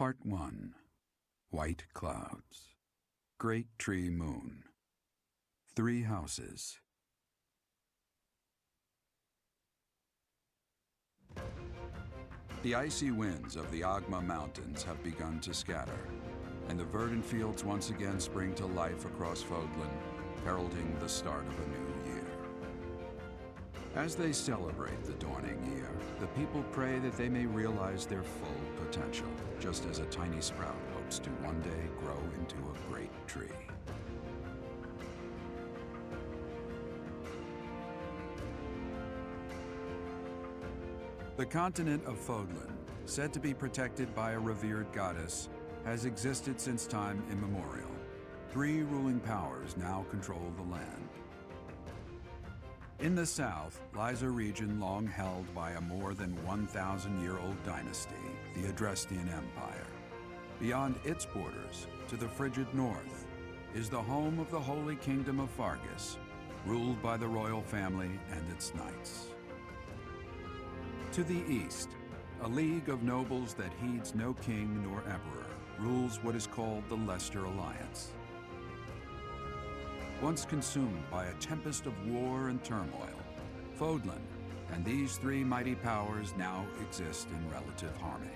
Part 1. White Clouds. Great Tree Moon. 3 houses. The icy winds of the Agma Mountains have begun to scatter, and the verdant fields once again spring to life across Fodlan, heralding the start of a new year. As they celebrate the dawning year, the people pray that they may realize their full potential, just as a tiny sprout hopes to one day grow into a great tree. The continent of Fodlan, said to be protected by a revered goddess, has existed since time immemorial. 3 ruling powers now control the land. In the south lies a region long held by a more than 1,000-year-old dynasty, the Adrestian Empire. Beyond its borders, to the frigid north, is the home of the Holy Kingdom of Fargus, ruled by the royal family and its knights. To the east, a league of nobles that heeds no king nor emperor rules what is called the Leicester Alliance. Once consumed by a tempest of war and turmoil, Fodlan and these 3 mighty powers now exist in relative harmony.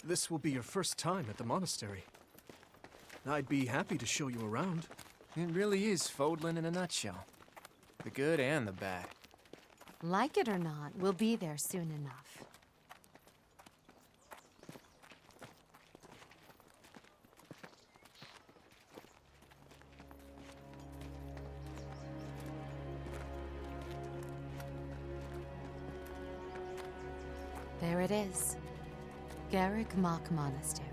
This will be your first time at the monastery. I'd be happy to show you around. It really is Fodlan in a nutshell. The good and the bad. Like it or not, we'll be there soon enough. There it is. Garrick Mock Monastery.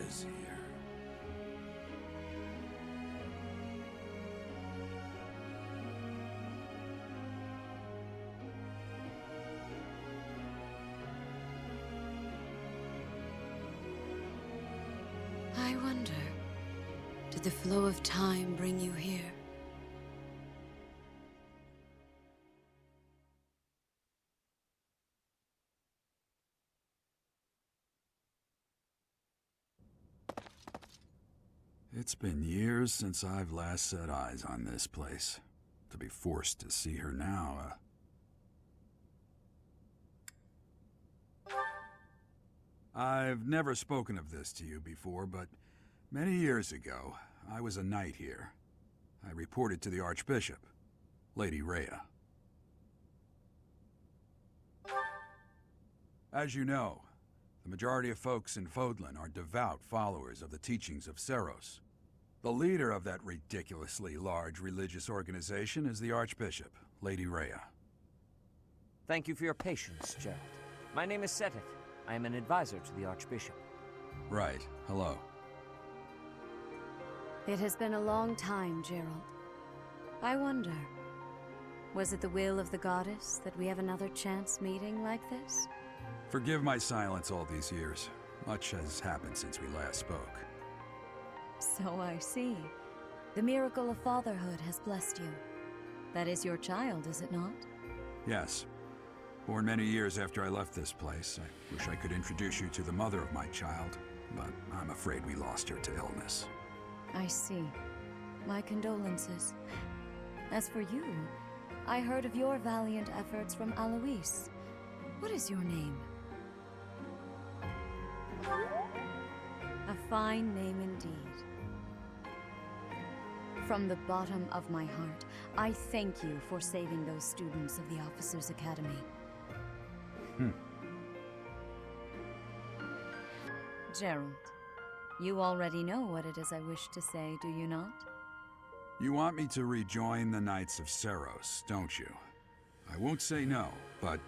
Is here. I wonder, did the flow of time bring you here? It's been years since I've last set eyes on this place. To be forced to see her now, I've never spoken of this to you before, but many years ago, I was a knight here. I reported to the Archbishop, Lady Rhea. As you know, the majority of folks in Fodlan are devout followers of the teachings of Seros. The leader of that ridiculously large religious organization is the Archbishop, Lady Rhea. Thank you for your patience, Gerald. My name is Zeake. I am an advisor to the Archbishop. Right. Hello. It has been a long time, Gerald. I wonder, was it the will of the goddess that we have another chance meeting like this? Forgive my silence all these years. Much has happened since we last spoke. So I see. The miracle of fatherhood has blessed you. That is your child, is it not? Yes. Born many years after I left this place. I wish I could introduce you to the mother of my child, but I'm afraid we lost her to illness. I see. My condolences. As for you, I heard of your valiant efforts from Alois. What is your name? A A fine name indeed. From the bottom of my heart, I thank you for saving those students of the Officers' Academy. Gerald, you already know what it is I wish to say, do you not? You want me to rejoin the Knights of Seros, don't you? I won't say no, but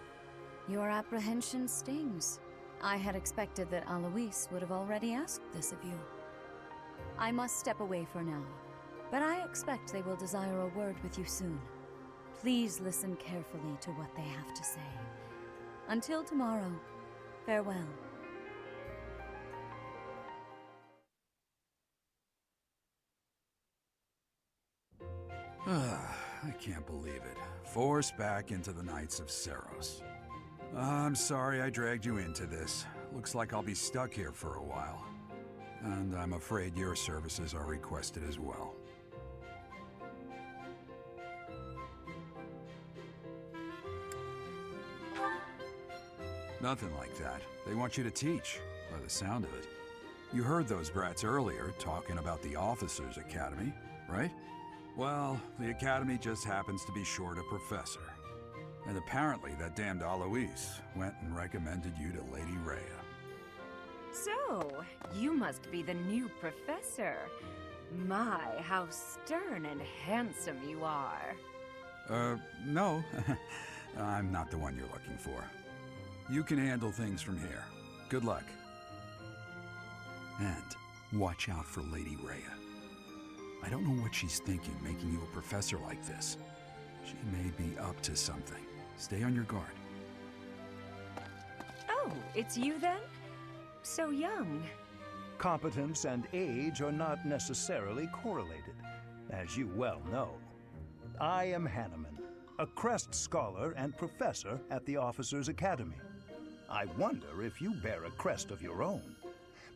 Your apprehension stings. I had expected that Alois would have already asked this of you. I must step away for now, but I expect they will desire a word with you soon. Please listen carefully to what they have to say. Until tomorrow, farewell. I can't believe it. Forced back into the Knights of Seros. I'm sorry I dragged you into this. Looks like I'll be stuck here for a while. And I'm afraid your services are requested as well. Nothing like that. They want you to teach, by the sound of it. You heard those brats earlier talking about the Officers' Academy, right? Well, the Academy just happens to be short a professor. And apparently that damned Alois went and recommended you to Lady Rhea. So, you must be the new professor. My, how stern and handsome you are. No. I'm not the one you're looking for. You can handle things from here. Good luck. And watch out for Lady Rhea. I don't know what she's thinking making you a professor like this. She may be up to something. Stay on your guard. Oh, it's you then? So young. Competence and age are not necessarily correlated, as you well know. I am Hanneman, a Crest Scholar and Professor at the Officers' Academy. I wonder if you bear a crest of your own.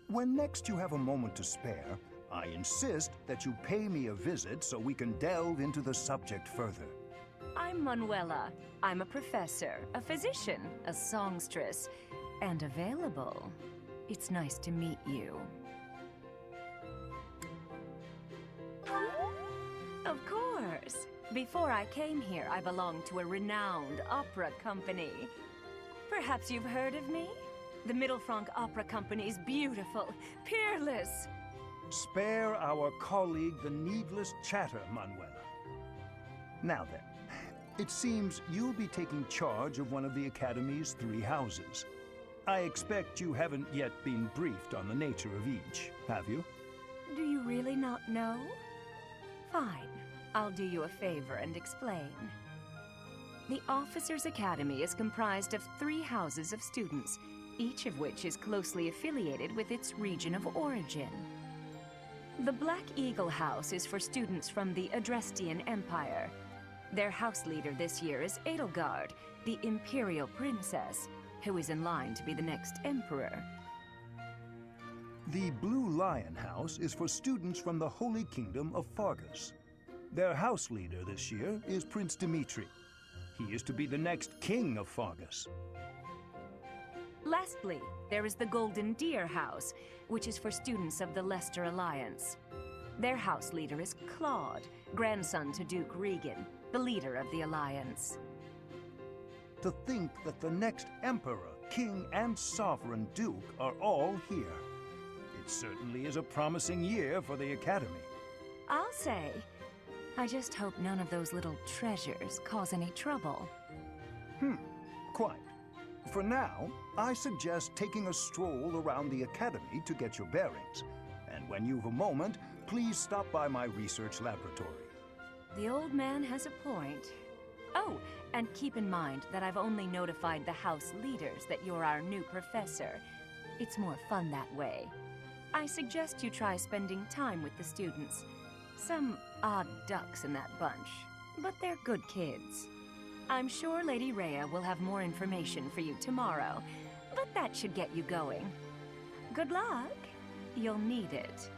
When next you have a moment to spare, I insist that you pay me a visit so we can delve into the subject further. I'm Manuela. I'm a professor, a physician, a songstress, and available. It's nice to meet you. Of course. Before I came here, I belonged to a renowned opera company. Perhaps you've heard of me? The Middlefranc Opera Company's beautiful, peerless. Spare our colleague the needless chatter, Manuela. Now then, it seems you'll be taking charge of one of the Academy's 3 houses. I expect you haven't yet been briefed on the nature of each, have you? Do you really not know? Fine. I'll do you a favor and explain. The Officers' Academy is comprised of 3 houses of students, each of which is closely affiliated with its region of origin. The Black Eagle House is for students from the Adrestian Empire. Their house leader this year is Edelgard, the Imperial Princess, who is in line to be the next Emperor. The Blue Lion House is for students from the Holy Kingdom of Fargus. Their house leader this year is Prince Dimitri. He is to be the next king of Fargus. Lastly, there is the Golden Deer House, which is for students of the Leicester Alliance. Their house leader is Claude, grandson to Duke Regan, the leader of the Alliance. To think that the next Emperor, King, and Sovereign Duke are all here. It certainly is a promising year for the Academy. I'll say. I just hope none of those little treasures cause any trouble. Quite. For now, I suggest taking a stroll around the Academy to get your bearings. And when you've a moment, please stop by my research laboratory. The old man has a point. Oh, and keep in mind that I've only notified the house leaders that you're our new professor. It's more fun that way. I suggest you try spending time with the students. Some odd ducks in that bunch, but they're good kids. I'm sure Lady Rhea will have more information for you tomorrow, but that should get you going. Good luck. You'll need it.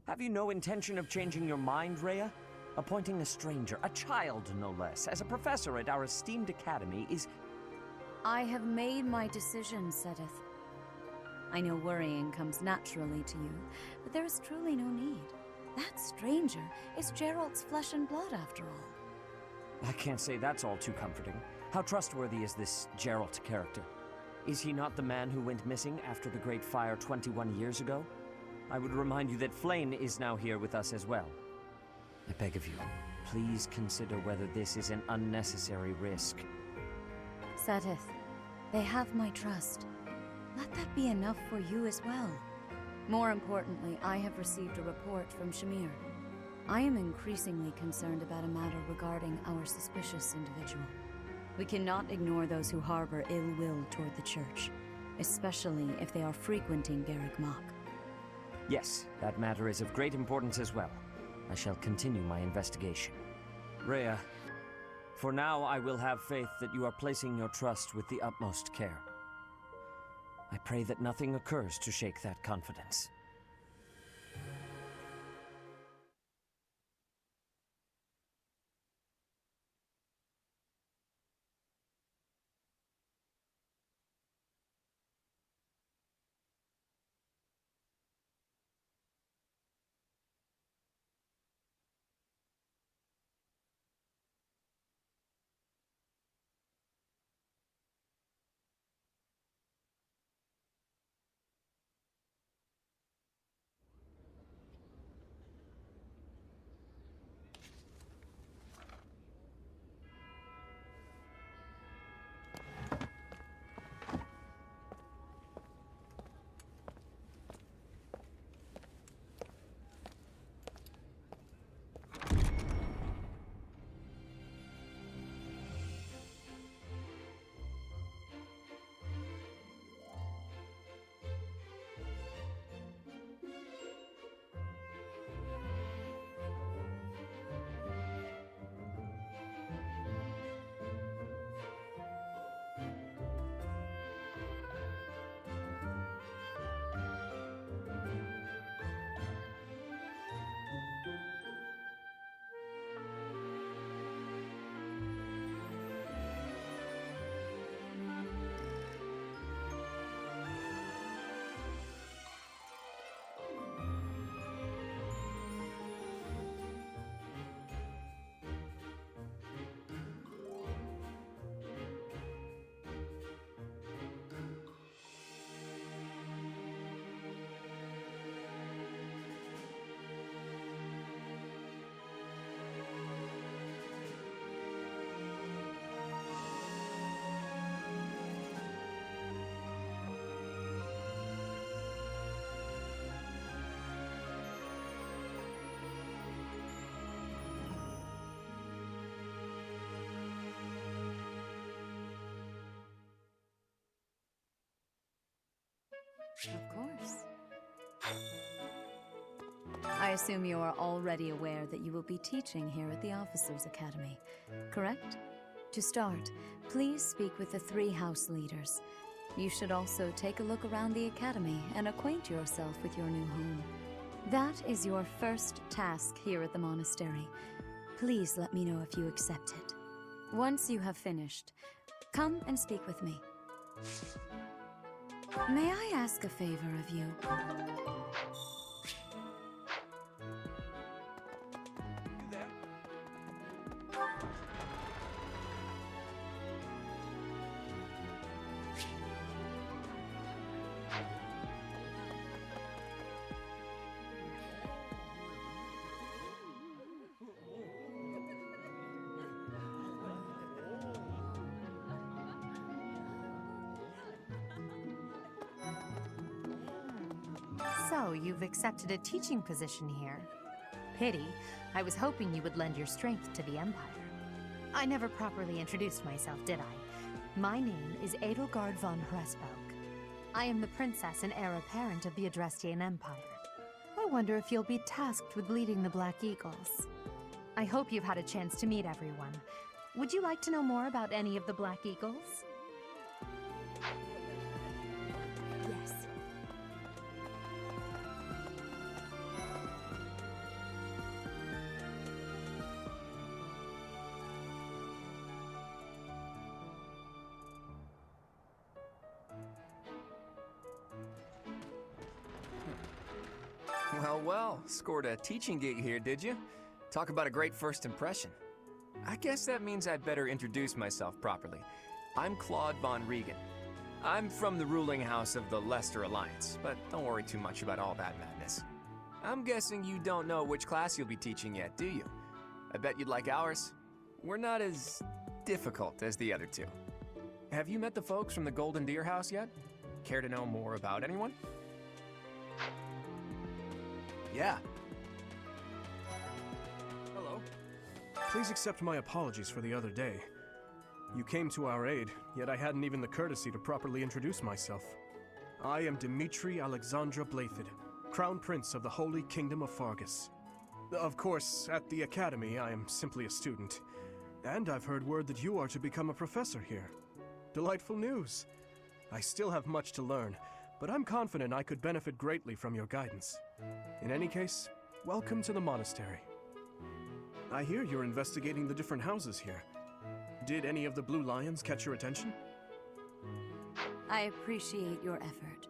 Have you no intention of changing your mind, Rhea? Appointing a stranger, a child no less, as a professor at our esteemed academy is... I have made my decision, Sedith. I know worrying comes naturally to you, but there is truly no need. That stranger is Geralt's flesh and blood, after all. I can't say that's all too comforting. How trustworthy is this Geralt character? Is he not the man who went missing after the Great Fire 21 years ago? I would remind you that Flayn is now here with us as well. I beg of you, please consider whether this is an unnecessary risk. Seteth, they have my trust. Let that be enough for you as well. More importantly, I have received a report from Shamir. I am increasingly concerned about a matter regarding our suspicious individual. We cannot ignore those who harbor ill will toward the Church, especially if they are frequenting Garreg Mach. Yes, that matter is of great importance as well. I shall continue my investigation. Rhea, for now I will have faith that you are placing your trust with the utmost care. I pray that nothing occurs to shake that confidence. Of course. I assume you are already aware that you will be teaching here at the Officers' Academy, correct? To start, please speak with the 3 house leaders. You should also take a look around the Academy and acquaint yourself with your new home. That is your first task here at the Monastery. Please let me know if you accept it. Once you have finished, come and speak with me. May I ask a favor of you? So, you've accepted a teaching position here. Pity. I was hoping you would lend your strength to the Empire. I never properly introduced myself, did I? My name is Edelgard von Hresbelk. I am the princess and heir apparent of the Adrestian Empire. I wonder if you'll be tasked with leading the Black Eagles. I hope you've had a chance to meet everyone. Would you like to know more about any of the Black Eagles? Yes. Well, well, scored a teaching gig here, did you? Talk about a great first impression. I guess that means I'd better introduce myself properly. I'm Claude von Regan. I'm from the ruling house of the Leicester Alliance, but don't worry too much about all that madness. I'm guessing you don't know which class you'll be teaching yet, do you? I bet you'd like ours. We're not as difficult as the other two. Have you met the folks from the Golden Deer House yet? Care to know more about anyone? Yeah. Hello. Please accept my apologies for the other day. You came to our aid, yet I hadn't even the courtesy to properly introduce myself. I am Dimitri Alexandra Blathid, Crown Prince of the Holy Kingdom of Fargus. Of course, at the Academy, I am simply a student. And I've heard word that you are to become a professor here. Delightful news. I still have much to learn, but I'm confident I could benefit greatly from your guidance. In any case, welcome to the monastery. I hear you're investigating the different houses here. Did any of the Blue Lions catch your attention? I appreciate your effort.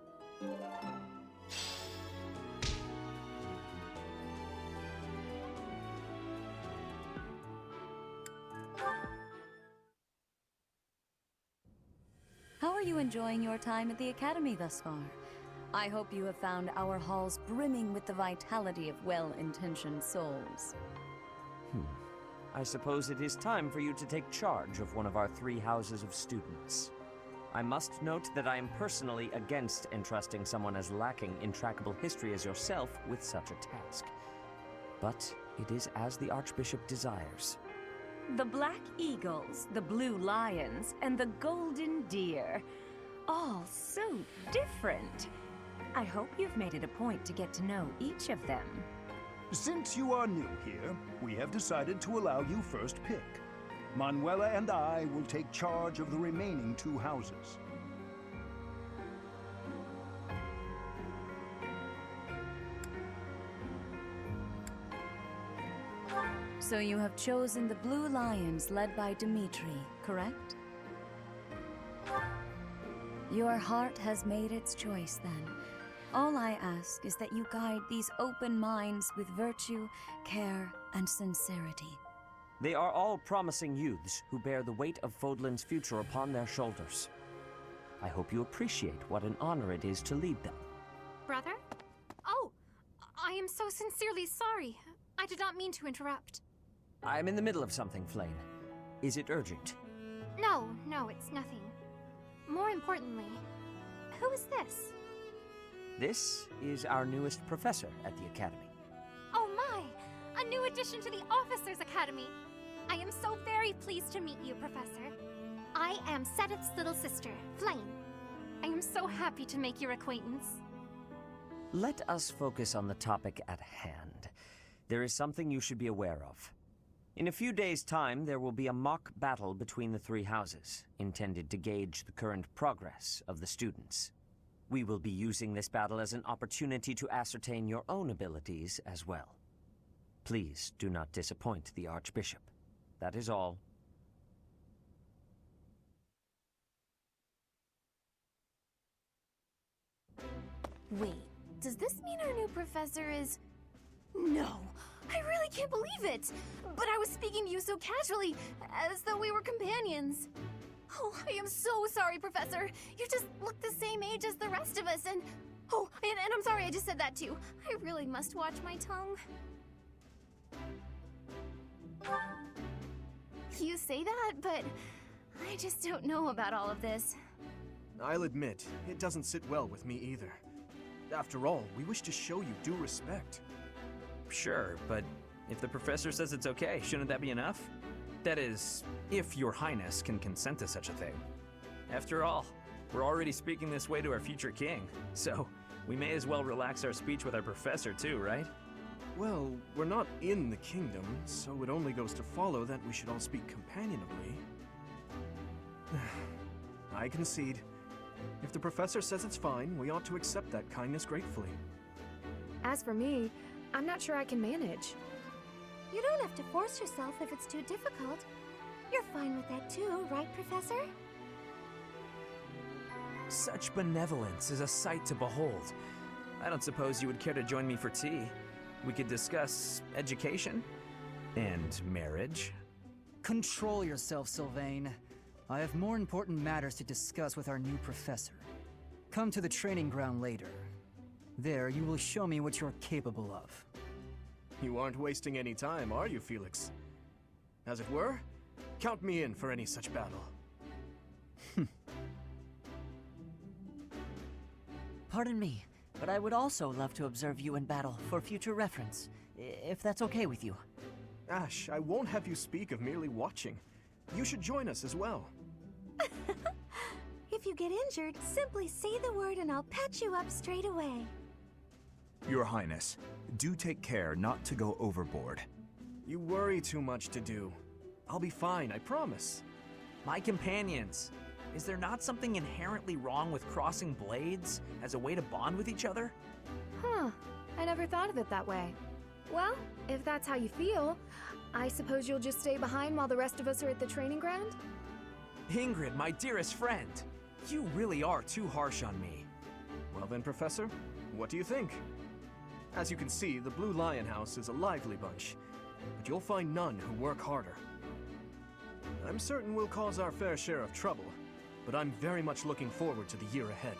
How are you enjoying your time at the Academy thus far? I hope you have found our halls brimming with the vitality of well-intentioned souls. I suppose it is time for you to take charge of one of our 3 houses of students. I must note that I am personally against entrusting someone as lacking in trackable history as yourself with such a task. But it is as the Archbishop desires. The Black Eagles, the Blue Lions, and the Golden Deer. All so different. I hope you've made it a point to get to know each of them. Since you are new here, we have decided to allow you first pick. Manuela and I will take charge of the remaining 2 houses. So you have chosen the Blue Lions led by Dimitri, correct? Your heart has made its choice then. All I ask is that you guide these open minds with virtue, care, and sincerity. They are all promising youths who bear the weight of Fodlan's future upon their shoulders. I hope you appreciate what an honor it is to lead them. Brother? Oh, I am so sincerely sorry. I did not mean to interrupt. I'm in the middle of something, Flane. Is it urgent? No, it's nothing. More importantly, who is this? This is our newest professor at the Academy. Oh my! A new addition to the Officers Academy! I am so very pleased to meet you, Professor. I am Sedith's little sister, Flame. I am so happy to make your acquaintance. Let us focus on the topic at hand. There is something you should be aware of. In a few days' time, there will be a mock battle between the 3 houses, intended to gauge the current progress of the students. We will be using this battle as an opportunity to ascertain your own abilities as well. Please do not disappoint the Archbishop. That is all. Wait, does this mean our new professor is... No! I really can't believe it! But I was speaking to you so casually, as though we were companions. Oh, I am so sorry, Professor. You just look the same age as the rest of us, and... Oh, and I'm sorry I just said that too. I really must watch my tongue. You say that, but I just don't know about all of this. I'll admit, it doesn't sit well with me either. After all, we wish to show you due respect. Sure, but if the professor says it's okay, shouldn't that be enough? That is, if your highness can consent to such a thing. After all, we're already speaking this way to our future king, so we may as well relax our speech with our professor too, right? Well, we're not in the kingdom, so it only goes to follow that we should all speak companionably. I concede. If the professor says it's fine, we ought to accept that kindness gratefully. As for me, I'm not sure I can manage. You don't have to force yourself if it's too difficult. You're fine with that too, right, Professor? Such benevolence is a sight to behold. I don't suppose you would care to join me for tea. We could discuss education and marriage. Control yourself, Sylvain. I have more important matters to discuss with our new professor. Come to the training ground later. There, you will show me what you're capable of. You aren't wasting any time, are you, Felix? As it were, count me in for any such battle. Pardon me, but I would also love to observe you in battle for future reference, if that's okay with you. Ash, I won't have you speak of merely watching. You should join us as well. If you get injured, simply say the word and I'll patch you up straight away. Your Highness, do take care not to go overboard. You worry too much to do. I'll be fine, I promise. My companions, is there not something inherently wrong with crossing blades as a way to bond with each other? Huh. I never thought of it that way. Well, if that's how you feel, I suppose you'll just stay behind while the rest of us are at the training ground? Ingrid, my dearest friend, you really are too harsh on me. Well then, Professor, what do you think? As you can see, the Blue Lion House is a lively bunch, but you'll find none who work harder. I'm certain we'll cause our fair share of trouble, but I'm very much looking forward to the year ahead.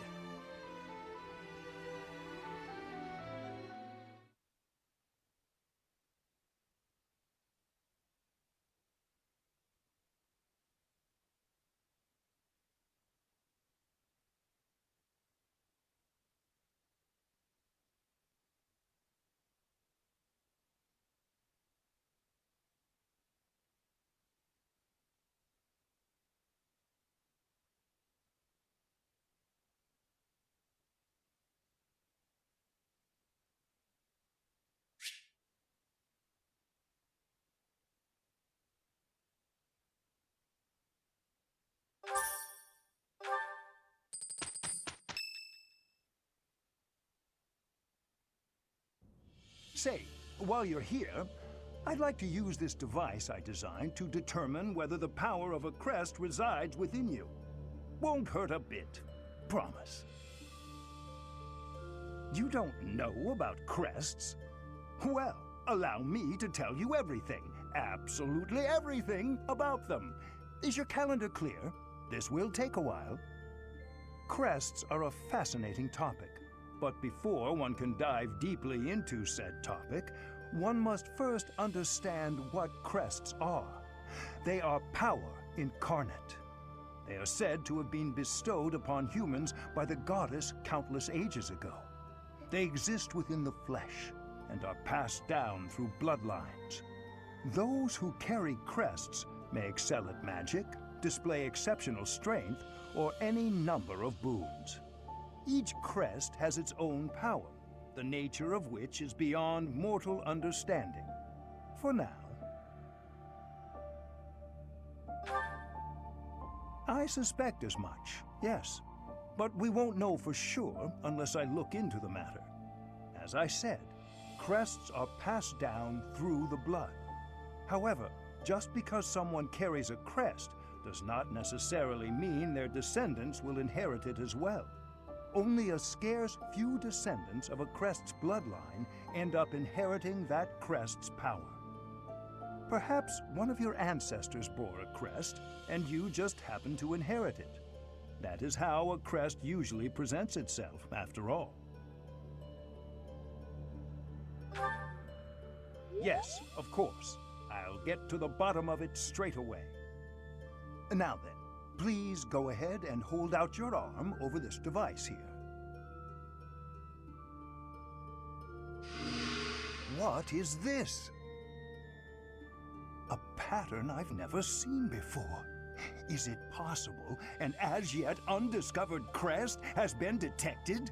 Say, while you're here, I'd like to use this device I designed to determine whether the power of a crest resides within you. Won't hurt a bit. Promise. You don't know about crests? Well, allow me to tell you everything, absolutely everything about them. Is your calendar clear? This will take a while. Crests are a fascinating topic. But before one can dive deeply into said topic, one must first understand what crests are. They are power incarnate. They are said to have been bestowed upon humans by the goddess countless ages ago. They exist within the flesh and are passed down through bloodlines. Those who carry crests may excel at magic, display exceptional strength, or any number of boons. Each crest has its own power, the nature of which is beyond mortal understanding. For now. I suspect as much, yes. But we won't know for sure unless I look into the matter. As I said, crests are passed down through the blood. However, just because someone carries a crest does not necessarily mean their descendants will inherit it as well. Only a scarce few descendants of a crest's bloodline end up inheriting that crest's power. Perhaps one of your ancestors bore a crest, and you just happen to inherit it. That is how a crest usually presents itself, after all. Yes, of course. I'll get to the bottom of it straight away. Now then, please go ahead and hold out your arm over this device here. What is this? A pattern I've never seen before. Is it possible an as yet undiscovered crest has been detected?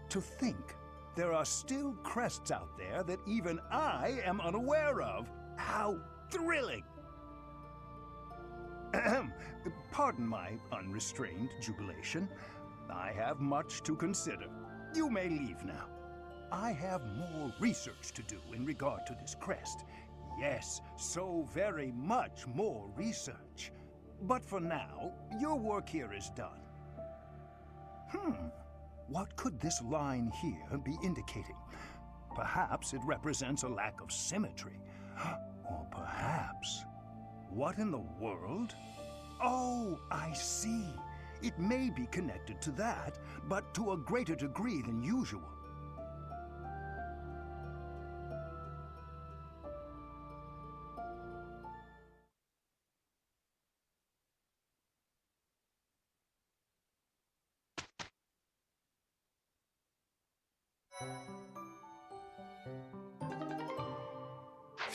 To think there are still crests out there that even I am unaware of. How thrilling! Pardon my unrestrained jubilation. I have much to consider. You may leave now. I have more research to do in regard to this crest. Yes, so very much more research. But for now, your work here is done. What could this line here be indicating? Perhaps it represents a lack of symmetry. Or perhaps... What in the world? Oh, I see. It may be connected to that, but to a greater degree than usual.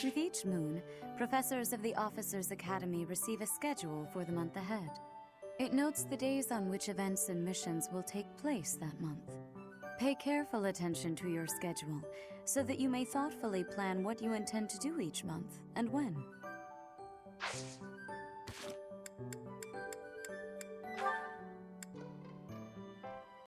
With each moon, professors of the Officers' Academy receive a schedule for the month ahead. It notes the days on which events and missions will take place that month. Pay careful attention to your schedule, so that you may thoughtfully plan what you intend to do each month and when.